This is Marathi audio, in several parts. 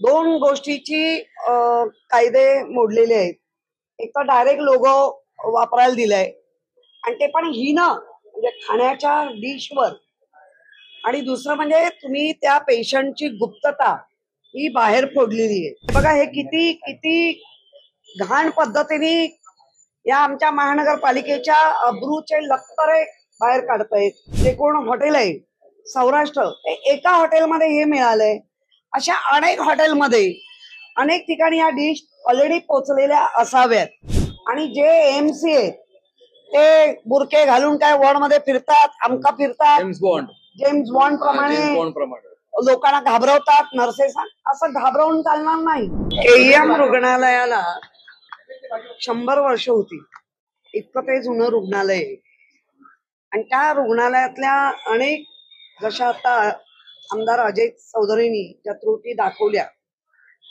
दोन गोष्टीची कायदे मोडलेले आहेत. एक तर डायरेक्ट लोगो वापरायला दिलाय आणि ते पण म्हणजे खाण्याच्या डिशवर, आणि दुसरं म्हणजे तुम्ही त्या पेशंटची गुप्तता ही बाहेर फोडलेली आहे. बघा हे किती किती घाण पद्धतीने या आमच्या महानगरपालिकेच्या अब्रूचे लक्तरे बाहेर काढतायत. जे कोण हॉटेल आहे सौराष्ट्र, एका हॉटेलमध्ये हे मिळालंय. अशा अनेक हॉटेलमध्ये अनेक ठिकाणी या डिश ऑलरेडी पोहोचलेल्या असाव्यात. आणि जे एमसी आहेत ते बुरके घालून काय वॉर्ड मध्ये फिरतात, आमका फिरतात, जेम्स बॉन्ड प्रमाणे लोकांना घाबरवतात. नर्सेस असं घाबरवून चालणार नाही. केईएम रुग्णालयाला 100 वर्ष होती, इतकं ते जुनं रुग्णालय आहे. आणि त्या रुग्णालयातल्या अनेक, जशा आता आमदार अजय चौधरींनी ज्या त्रुटी दाखवल्या,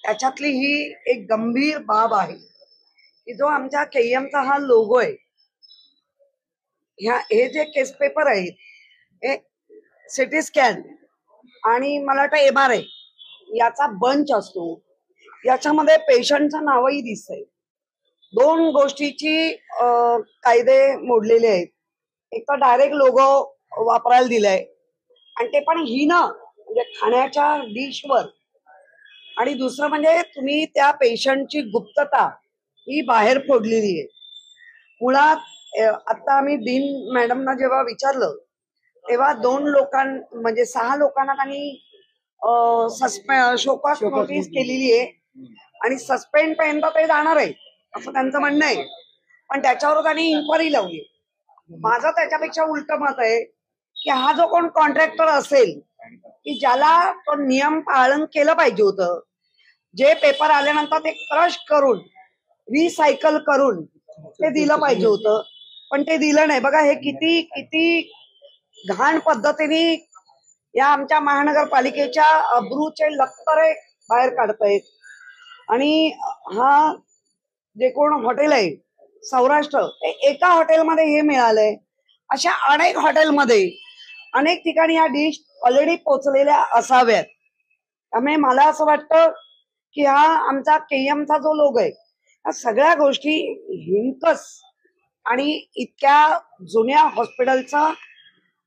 त्याच्यातली ही एक गंभीर बाब आहे की जो आमच्या केईएमचा हा लोगो आहे, हे जे केस पेपर आहेत, हे सिटी स्कॅन आणि मला वाटतं MRI याचा बंच असतो. याच्यामध्ये पेशंटचं नावही दिसतंय. दोन गोष्टीची कायदे मोडलेले आहेत. एक तर डायरेक्ट लोगो वापरायला दिलाय आणि ते पण म्हणजे खाण्याच्या डिशवर, आणि दुसरं म्हणजे तुम्ही त्या पेशंटची गुप्तता ही बाहेर फोडलेली आहे. मुळात आता आम्ही डीन मॅडमना जेव्हा विचारलं तेव्हा 6 लोकांना त्यांनी शोकॉस नोटीस केलेली आहे आणि सस्पेंड पर्यंत ते जाणार आहे असं त्यांचं म्हणणं आहे. पण त्याच्यावर त्यांनी इन्क्वायरी लावली. माझं त्याच्यापेक्षा उलट मत आहे की हा जो कोण कॉन्ट्रॅक्टर असेल की ज्याला तो नियम पालन केलं पाहिजे होतं, जे पेपर आल्यानंतर ते क्रश करून रिसायकल करून ते दिलं पाहिजे होतं, पण ते दिलं नाही. बघा हे किती किती घाण पद्धतीने या आमच्या महानगरपालिकेच्या अब्रूचे लक्तरे बाहेर काढतायत. आणि हा जे कोण हॉटेल आहे सौराष्ट्र, एका हॉटेलमध्ये हे मिळालंय. अशा अनेक हॉटेलमध्ये अनेक ठिकाणी या डिश ऑलरेडी पोहोचलेल्या असाव्यात. त्यामुळे मला असं वाटतं की हा आमचा केईएमचा जो लोगो आहे, या सगळ्या गोष्टी हिंकस आणि इतक्या जुन्या हॉस्पिटलचा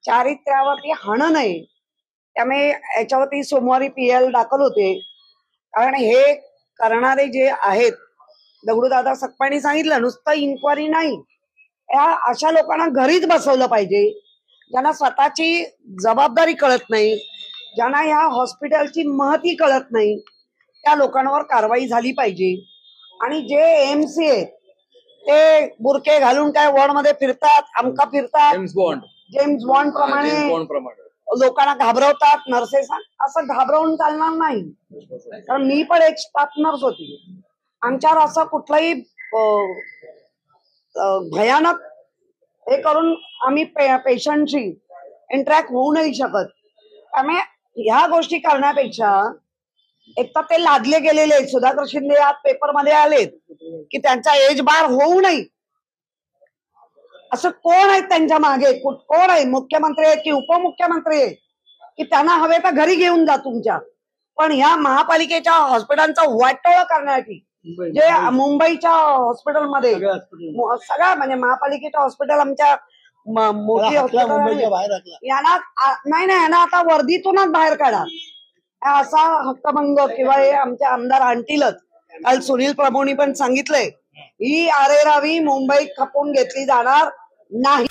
चारित्र्यावरती हाणं नाही. त्यामुळे याच्यावरती सोमवारी PL दाखल होते. कारण हे करणारे जे आहेत, दगडूदादा सकपाणी सांगितलं, नुसतं इन्क्वायरी नाही, या अशा लोकांना घरीच बसवलं पाहिजे, ज्यांना स्वतःची जबाबदारी कळत नाही, ज्यांना या हॉस्पिटलची महती कळत नाही, त्या लोकांवर कारवाई झाली पाहिजे. आणि जे एमसी आहेत ते बुरके घालून काय वॉर्ड मध्ये फिरतात, आमका फिरतात, जेम्स बॉन्ड प्रमाणे लोकांना घाबरवतात. नर्सेस असं घाबरवून चालणार नाही. कारण मी पण एक स्टाफ नर्स होती. आमच्यावर असं कुठलाही भयानक हे करून आम्ही पेशंटशी इंटरॅक्ट होऊ नाही शकत. त्यामुळे ह्या गोष्टी करण्यापेक्षा, एक तर ते लादले गेलेले आहेत. सुधाकर शिंदे आज पेपरमध्ये आलेत की त्यांचा एज बार होऊ नये. असं कोण आहेत त्यांच्या मागे? कोण आहे? मुख्यमंत्री आहेत की उपमुख्यमंत्री आहेत की त्यांना हवे तर घरी घेऊन जा तुमच्या. पण ह्या महापालिकेच्या हॉस्पिटलचा वाटोळा करण्यासाठी, जे मुंबईच्या हॉस्पिटलमध्ये सगळ्या म्हणजे महापालिकेच्या हॉस्पिटल आमच्या मोठी हॉस्पिटल, यांना आता वर्दीतूनच बाहेर काढा असा हक्कभंग किंवा हे आमचे आमदार आणतीलच. काल सुनील प्रभूंनी पण सांगितलंय, ही आरेरावी मुंबईत खपून घेतली जाणार नाही.